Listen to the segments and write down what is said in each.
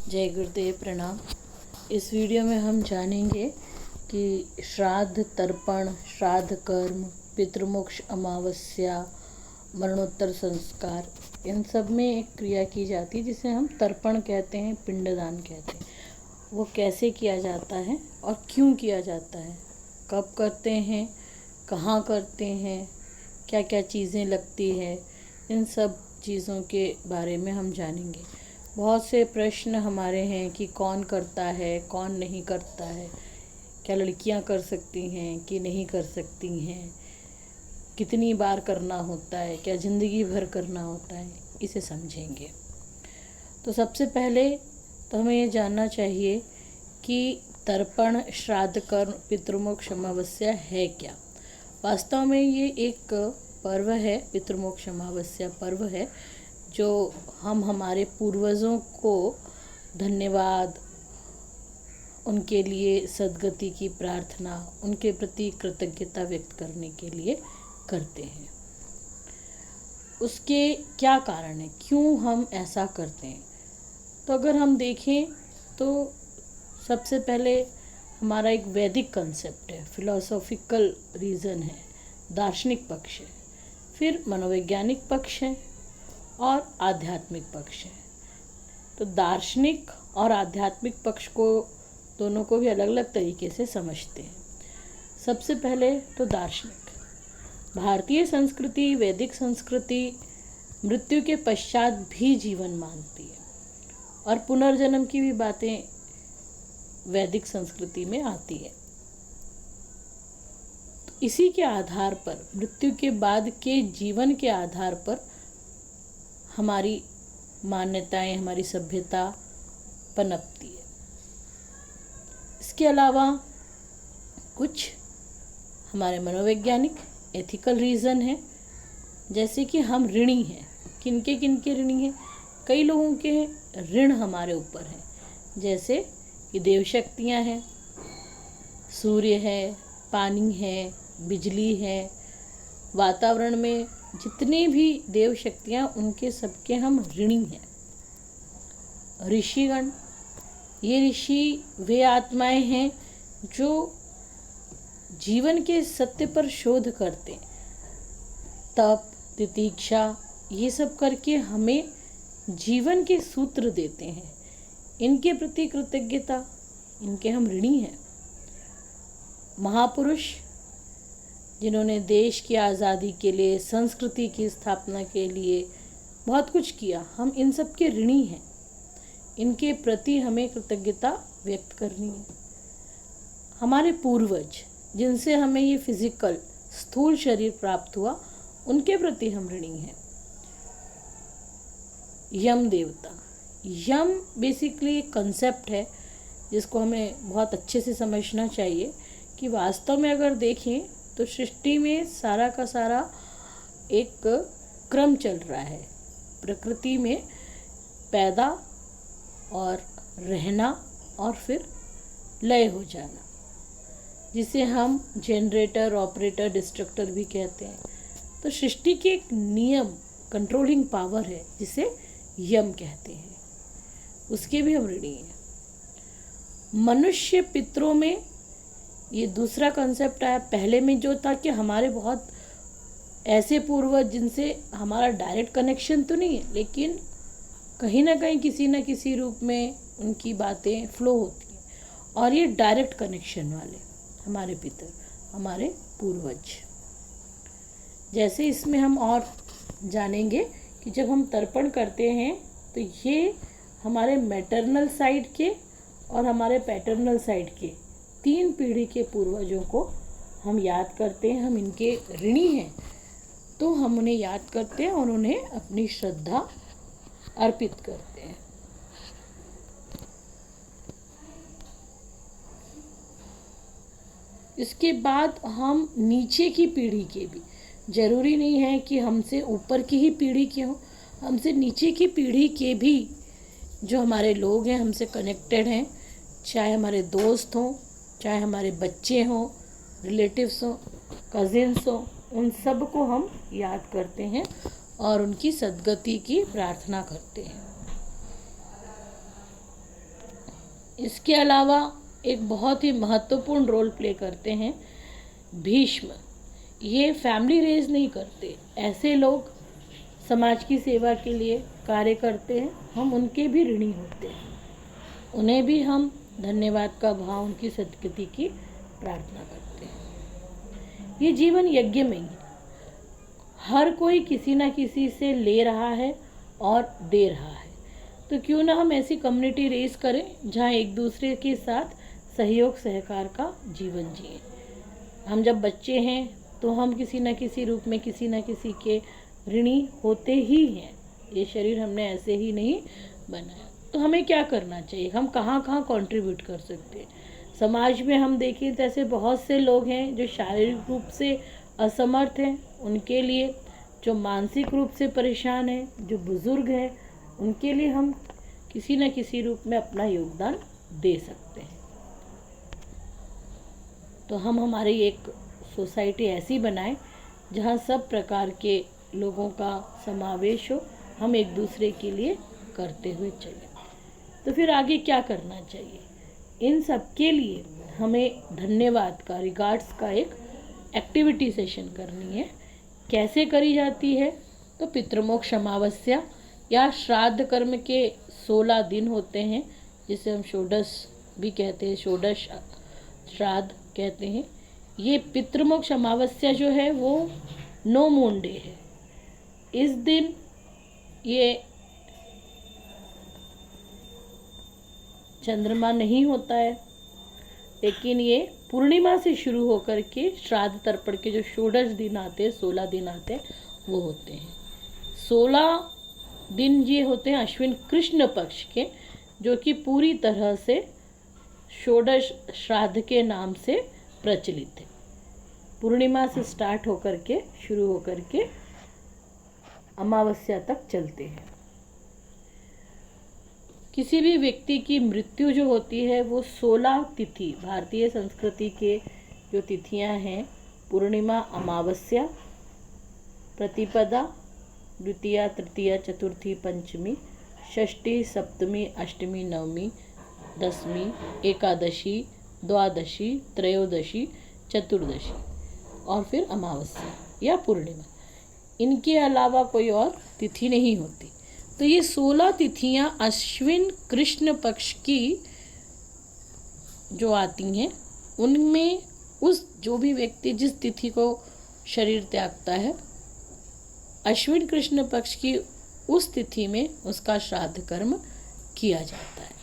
जय गुरुदेव, प्रणाम। इस वीडियो में हम जानेंगे कि श्राद्ध तर्पण, श्राद्ध कर्म, पितृमोक्ष, अमावस्या, मरणोत्तर संस्कार, इन सब में एक क्रिया की जाती है जिसे हम तर्पण कहते हैं, पिंडदान कहते हैं। वो कैसे किया जाता है और क्यों किया जाता है, कब करते हैं, कहाँ करते हैं, क्या क्या चीज़ें लगती है, इन सब चीज़ों के बारे में हम जानेंगे। बहुत से प्रश्न हमारे हैं कि कौन करता है, कौन नहीं करता है, क्या लड़कियां कर सकती हैं कि नहीं कर सकती हैं, कितनी बार करना होता है, क्या ज़िंदगी भर करना होता है, इसे समझेंगे। तो सबसे पहले तो हमें ये जानना चाहिए कि तर्पण, श्राद्ध कर्म, पितृमोक्ष, अमावस्या है क्या। वास्तव में ये एक पर्व है, पितृमोक्ष अमावस्या पर्व है, जो हम हमारे पूर्वजों को धन्यवाद, उनके लिए सद्गति की प्रार्थना, उनके प्रति कृतज्ञता व्यक्त करने के लिए करते हैं। उसके क्या कारण है, क्यों हम ऐसा करते हैं? तो अगर हम देखें तो सबसे पहले हमारा एक वैदिक कंसेप्ट है, फिलोसॉफिकल रीज़न है, दार्शनिक पक्ष है, फिर मनोवैज्ञानिक पक्ष है और आध्यात्मिक पक्ष है। तो दार्शनिक और आध्यात्मिक पक्ष को दोनों को भी अलग अलग तरीके से समझते हैं। सबसे पहले तो दार्शनिक, भारतीय संस्कृति, वैदिक संस्कृति मृत्यु के पश्चात भी जीवन मानती है और पुनर्जन्म की भी बातें वैदिक संस्कृति में आती है। तो इसी के आधार पर, मृत्यु के बाद के जीवन के आधार पर हमारी मान्यताएं, हमारी सभ्यता पनपती है। इसके अलावा कुछ हमारे मनोवैज्ञानिक, एथिकल रीज़न है, जैसे कि हम ऋणी हैं। किनके ऋणी हैं? कई लोगों के ऋण हमारे ऊपर हैं, जैसे कि देव शक्तियाँ हैं, सूर्य है, पानी है, बिजली है, वातावरण में जितने भी देव शक्तियाँ, उनके सबके हम ऋणी हैं। ऋषिगण, ये ऋषि वे आत्माएं हैं जो जीवन के सत्य पर शोध करते हैं। तप, तितीक्षा, ये सब करके हमें जीवन के सूत्र देते हैं। इनके प्रति कृतज्ञता, इनके हम ऋणी हैं। महापुरुष, जिन्होंने देश की आज़ादी के लिए, संस्कृति की स्थापना के लिए बहुत कुछ किया, हम इन सब के ऋणी हैं। इनके प्रति हमें कृतज्ञता व्यक्त करनी है। हमारे पूर्वज, जिनसे हमें ये फिजिकल स्थूल शरीर प्राप्त हुआ, उनके प्रति हम ऋणी हैं। यम देवता, यम बेसिकली एक कंसेप्ट है जिसको हमें बहुत अच्छे से समझना चाहिए कि वास्तव में अगर देखें तो सृष्टि में सारा का सारा एक क्रम चल रहा है। प्रकृति में पैदा और रहना और फिर लय हो जाना, जिसे हम जनरेटर, ऑपरेटर, डिस्ट्रक्टर भी कहते हैं। तो सृष्टि के एक नियम, कंट्रोलिंग पावर है जिसे यम कहते हैं, उसके भी हम ऋणी हैं। मनुष्य पितरों में ये दूसरा कंसेप्ट आया। पहले में जो था कि हमारे बहुत ऐसे पूर्वज जिनसे हमारा डायरेक्ट कनेक्शन तो नहीं है, लेकिन कहीं ना कहीं किसी न किसी रूप में उनकी बातें फ्लो होती हैं, और ये डायरेक्ट कनेक्शन वाले हमारे पितर, हमारे पूर्वज। जैसे इसमें हम और जानेंगे कि जब हम तर्पण करते हैं तो ये हमारे मैटरनल साइड के और हमारे पैटर्नल साइड के 3 पीढ़ी के पूर्वजों को हम याद करते हैं। हम इनके ऋणी हैं, तो हम उन्हें याद करते हैं और उन्हें अपनी श्रद्धा अर्पित करते हैं। इसके बाद हम नीचे की पीढ़ी के भी, जरूरी नहीं है कि हमसे ऊपर की ही पीढ़ी के हों, हमसे नीचे की पीढ़ी के भी जो हमारे लोग हैं, हमसे कनेक्टेड हैं, चाहे हमारे दोस्त हों, चाहे हमारे बच्चे हों, रिलेटिव्स हों, कजिन्स हों, उन सब को हम याद करते हैं और उनकी सद्गति की प्रार्थना करते हैं। इसके अलावा एक बहुत ही महत्वपूर्ण रोल प्ले करते हैं भीष्म। ये फैमिली रेज नहीं करते, ऐसे लोग समाज की सेवा के लिए कार्य करते हैं, हम उनके भी ऋणी होते हैं, उन्हें भी हम धन्यवाद का भाव, उनकी सद्गति की प्रार्थना करते हैं। ये जीवन यज्ञ में ही हर कोई किसी न किसी से ले रहा है और दे रहा है, तो क्यों ना हम ऐसी कम्युनिटी रेस करें जहाँ एक दूसरे के साथ सहयोग सहकार का जीवन जिए। हम जब बच्चे हैं तो हम किसी न किसी रूप में किसी न किसी के ऋणी होते ही हैं, ये शरीर हमने ऐसे ही नहीं बनाया। तो हमें क्या करना चाहिए, हम कहाँ कहाँ कंट्रीब्यूट कर सकते हैं। समाज में हम देखें तो ऐसे बहुत से लोग हैं जो शारीरिक रूप से असमर्थ हैं, उनके लिए, जो मानसिक रूप से परेशान हैं, जो बुज़ुर्ग हैं, उनके लिए हम किसी न किसी रूप में अपना योगदान दे सकते हैं। तो हम हमारी एक सोसाइटी ऐसी बनाएं जहाँ सब प्रकार के लोगों का समावेश हो, हम एक दूसरे के लिए करते हुए चलें। तो फिर आगे क्या करना चाहिए, इन सब के लिए हमें धन्यवाद का, रिगार्ड्स का एक एक्टिविटी सेशन करनी है। कैसे करी जाती है, तो पितृमोक्ष अमावस्या या श्राद्ध कर्म के 16 दिन होते हैं, जिसे हम षोडश भी कहते हैं, षोडश श्राद्ध कहते हैं। ये पितृमोक्ष अमावस्या जो है वो नो मून डे है। इस दिन ये चंद्रमा नहीं होता है, लेकिन ये पूर्णिमा से शुरू होकर के श्राद्ध तर्पण के जो षोडश दिन आते हैं, 16 दिन आते हैं, वो होते हैं। 16 दिन ये होते हैं अश्विन कृष्ण पक्ष के, जो कि पूरी तरह से षोडश श्राद्ध के नाम से प्रचलित है। पूर्णिमा से स्टार्ट होकर के, शुरू होकर के अमावस्या तक चलते हैं। किसी भी व्यक्ति की मृत्यु जो होती है वो 16 तिथि, भारतीय संस्कृति के जो तिथियां हैं, पूर्णिमा, अमावस्या, प्रतिपदा, द्वितीया, तृतीया, चतुर्थी, पंचमी, षष्ठी, सप्तमी, अष्टमी, नवमी, दसवीं, एकादशी, द्वादशी, त्रयोदशी, चतुर्दशी और फिर अमावस्या या पूर्णिमा, इनके अलावा कोई और तिथि नहीं होती। तो ये 16 तिथियां अश्विन कृष्ण पक्ष की जो आती हैं, उनमें उस जो भी व्यक्ति जिस तिथि को शरीर त्यागता है, अश्विन कृष्ण पक्ष की उस तिथि में उसका श्राद्ध कर्म किया जाता है।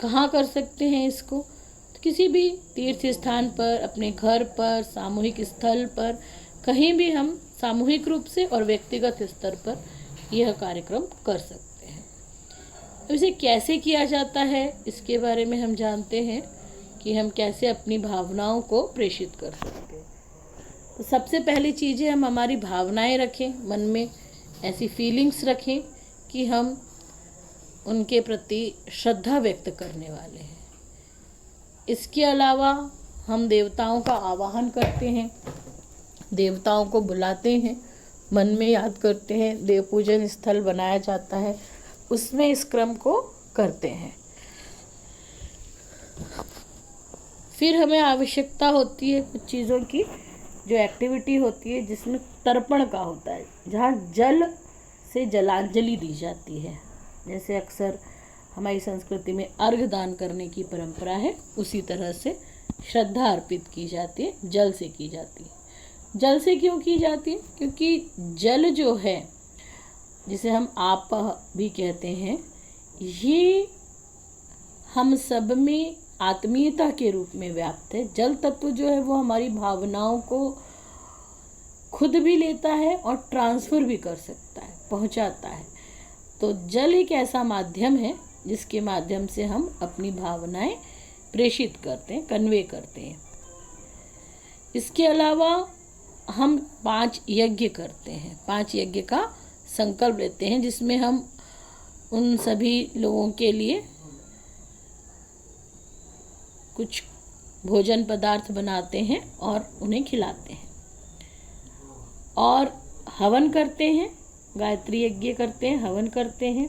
कहाँ कर सकते हैं इसको, तो किसी भी तीर्थ स्थान पर, अपने घर पर, सामूहिक स्थल पर, कहीं भी हम सामूहिक रूप से और व्यक्तिगत स्तर पर यह कार्यक्रम कर सकते हैं। तो इसे कैसे किया जाता है, इसके बारे में हम जानते हैं कि हम कैसे अपनी भावनाओं को प्रेषित कर सकते हैं। तो सबसे पहली चीज़ें, हम हमारी भावनाएं रखें, मन में ऐसी फीलिंग्स रखें कि हम उनके प्रति श्रद्धा व्यक्त करने वाले हैं। इसके अलावा हम देवताओं का आवाहन करते हैं, देवताओं को बुलाते हैं, मन में याद करते हैं, देव पूजन स्थल बनाया जाता है, उसमें इस क्रम को करते हैं। फिर हमें आवश्यकता होती है कुछ चीज़ों की, जो एक्टिविटी होती है जिसमें तर्पण का होता है, जहाँ जल से जलांजलि दी जाती है। जैसे अक्सर हमारी संस्कृति में अर्घ दान करने की परंपरा है, उसी तरह से श्रद्धा अर्पित की जाती है, जल से की जाती है। जल से क्यों की जाती है? क्योंकि जल जो है, जिसे हम आप भी कहते हैं, ये हम सब में आत्मीयता के रूप में व्याप्त है। जल तत्व जो है वो हमारी भावनाओं को खुद भी लेता है और ट्रांसफ़र भी कर सकता है, पहुंचाता है। तो जल एक ऐसा माध्यम है जिसके माध्यम से हम अपनी भावनाएं प्रेषित करते हैं, कन्वे करते हैं। इसके अलावा हम 5 यज्ञ करते हैं, 5 यज्ञ का संकल्प लेते हैं, जिसमें हम उन सभी लोगों के लिए कुछ भोजन पदार्थ बनाते हैं और उन्हें खिलाते हैं, और हवन करते हैं, गायत्री यज्ञ करते हैं, हवन करते हैं।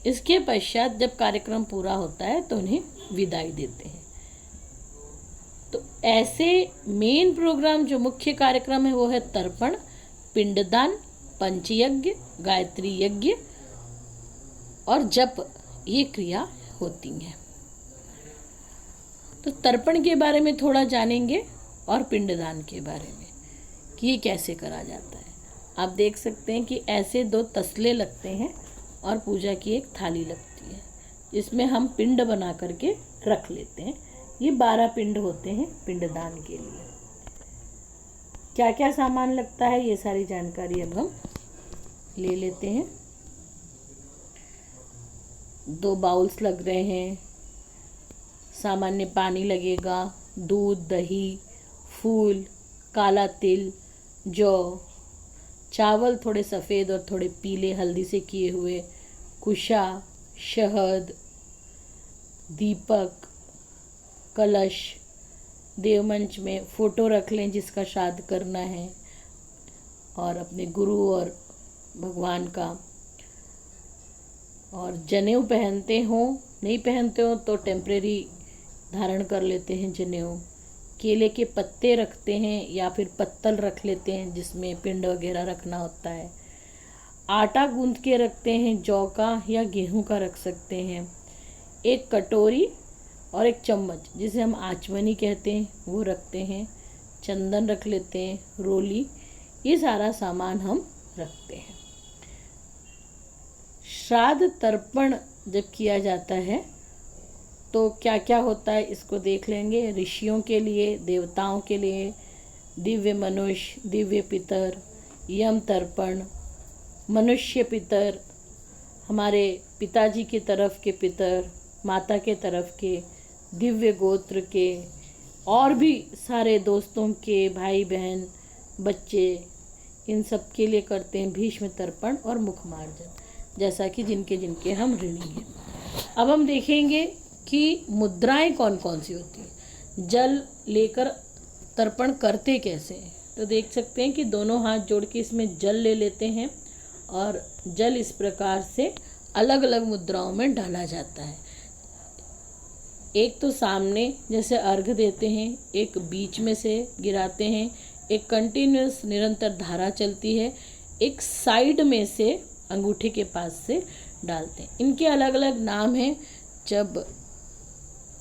इसके पश्चात जब कार्यक्रम पूरा होता है तो उन्हें विदाई देते हैं। तो ऐसे मेन प्रोग्राम जो मुख्य कार्यक्रम है वो है तर्पण, पिंडदान, पंचयज्ञ, गायत्री यज्ञ और जप, ये क्रिया होती हैं। तो तर्पण के बारे में थोड़ा जानेंगे और पिंडदान के बारे में कि ये कैसे करा जाता है। आप देख सकते हैं कि ऐसे 2 तसले लगते हैं और पूजा की एक थाली लगती है जिसमें हम पिंड बना करके रख लेते हैं। ये 12 पिंड होते हैं पिंडदान के लिए। क्या क्या सामान लगता है ये सारी जानकारी अब हम ले लेते हैं। 2 बाउल्स लग रहे हैं, सामान्य पानी लगेगा, दूध, दही, फूल, काला तिल, जौ, चावल थोड़े सफ़ेद और थोड़े पीले हल्दी से किए हुए, कुशा, शहद, दीपक, कलश, देवमंच में फ़ोटो रख लें जिसका श्राद्ध करना है, और अपने गुरु और भगवान का, और जनेऊ पहनते हो, नहीं पहनते हो तो टेम्परेरी धारण कर लेते हैं जनेऊ। केले के पत्ते रखते हैं या फिर पत्तल रख लेते हैं जिसमें पिंड वगैरह रखना होता है। आटा गूंथ के रखते हैं, जौ का या गेहूं का रख सकते हैं। एक कटोरी और एक चम्मच जिसे हम आचमनी कहते हैं वो रखते हैं। चंदन रख लेते हैं, रोली, ये सारा सामान हम रखते हैं। श्राद्ध तर्पण जब किया जाता है तो क्या क्या होता है इसको देख लेंगे। ऋषियों के लिए, देवताओं के लिए दिव्य मनुष्य, दिव्य पितर, यम तर्पण, मनुष्य पितर, हमारे पिताजी की तरफ के पितर, माता के तरफ के, दिव्य गोत्र के, और भी सारे दोस्तों के, भाई बहन, बच्चे, इन सब के लिए करते हैं भीष्म तर्पण और मुखमार्जन, जैसा कि जिनके जिनके हम ऋणी हैं। अब हम देखेंगे कि मुद्राएं कौन कौन सी होती हैं, जल लेकर तर्पण करते कैसे हैं। तो देख सकते हैं कि दोनों हाथ जोड़ के इसमें जल ले लेते हैं और जल इस प्रकार से अलग अलग मुद्राओं में डाला जाता है। एक तो सामने जैसे अर्घ देते हैं, एक बीच में से गिराते हैं, एक कंटिन्यूअस निरंतर धारा चलती है, एक साइड में से अंगूठे के पास से डालते हैं। इनके अलग अलग नाम हैं। जब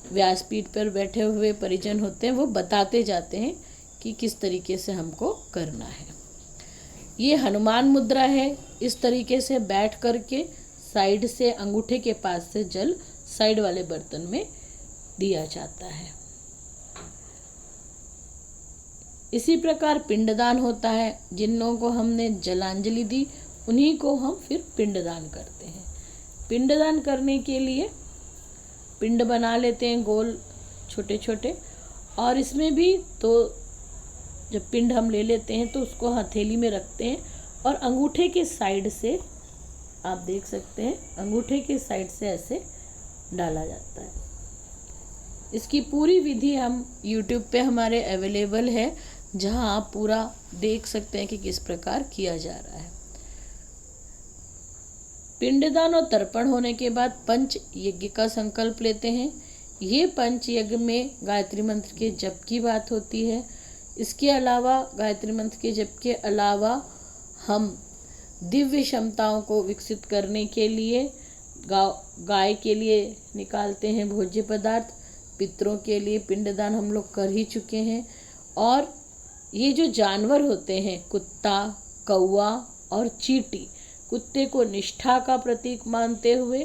व्यासपीठ पर बैठे हुए परिजन होते हैं वो बताते जाते हैं कि किस तरीके से हमको करना है। ये हनुमान मुद्रा है। इस तरीके से बैठ करके साइड से अंगूठे के पास से जल साइड वाले बर्तन में दिया जाता है। इसी प्रकार पिंडदान होता है। जिन लोगों को हमने जलांजलि दी उन्हीं को हम फिर पिंडदान करते हैं। पिंडदान करने के लिए पिंड बना लेते हैं गोल छोटे छोटे, और इसमें भी तो जब पिंड हम ले लेते हैं तो उसको हथेली में रखते हैं और अंगूठे के साइड से, आप देख सकते हैं, अंगूठे के साइड से ऐसे डाला जाता है। इसकी पूरी विधि हम YouTube पे हमारे अवेलेबल है, जहां आप पूरा देख सकते हैं कि किस प्रकार किया जा रहा है। पिंडदान और तर्पण होने के बाद पंच यज्ञ का संकल्प लेते हैं। ये पंच यज्ञ में गायत्री मंत्र के जप की बात होती है। इसके अलावा गायत्री मंत्र के जप के अलावा हम दिव्य क्षमताओं को विकसित करने के लिए गाय के लिए निकालते हैं भोज्य पदार्थ, पितरों के लिए पिंडदान हम लोग कर ही चुके हैं। और ये जो जानवर होते हैं, कुत्ता, कौवा और चींटी, कुत्ते को निष्ठा का प्रतीक मानते हुए,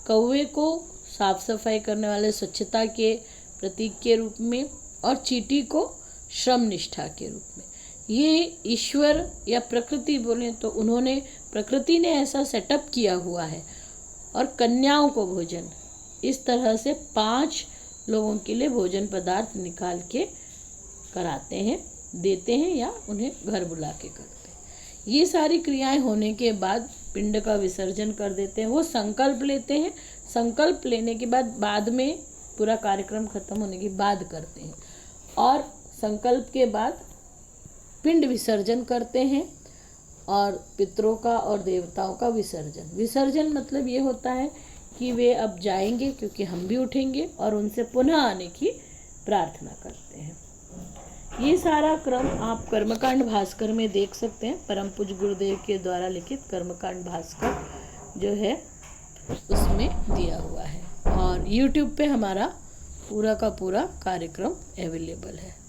कौवे को साफ सफाई करने वाले स्वच्छता के प्रतीक के रूप में, और चींटी को श्रम निष्ठा के रूप में, ये ईश्वर या प्रकृति बोले तो उन्होंने, प्रकृति ने ऐसा सेटअप किया हुआ है। और कन्याओं को भोजन, इस तरह से 5 लोगों के लिए भोजन पदार्थ निकाल के कराते हैं, देते हैं या उन्हें घर बुला के करते हैं। ये सारी क्रियाएं होने के बाद पिंड का विसर्जन कर देते हैं। वो संकल्प लेते हैं, संकल्प लेने के बाद में पूरा कार्यक्रम खत्म होने के बाद करते हैं, और संकल्प के बाद पिंड विसर्जन करते हैं। और पितरों का और देवताओं का विसर्जन। विसर्जन मतलब ये होता है कि वे अब जाएंगे, क्योंकि हम भी उठेंगे और उनसे पुनः आने की प्रार्थना करते हैं। ये सारा क्रम आप कर्मकांड भास्कर में देख सकते हैं। परम पूज्य गुरुदेव के द्वारा लिखित कर्मकांड भास्कर जो है उसमें दिया हुआ है, और YouTube पे हमारा पूरा का पूरा कार्यक्रम अवेलेबल है।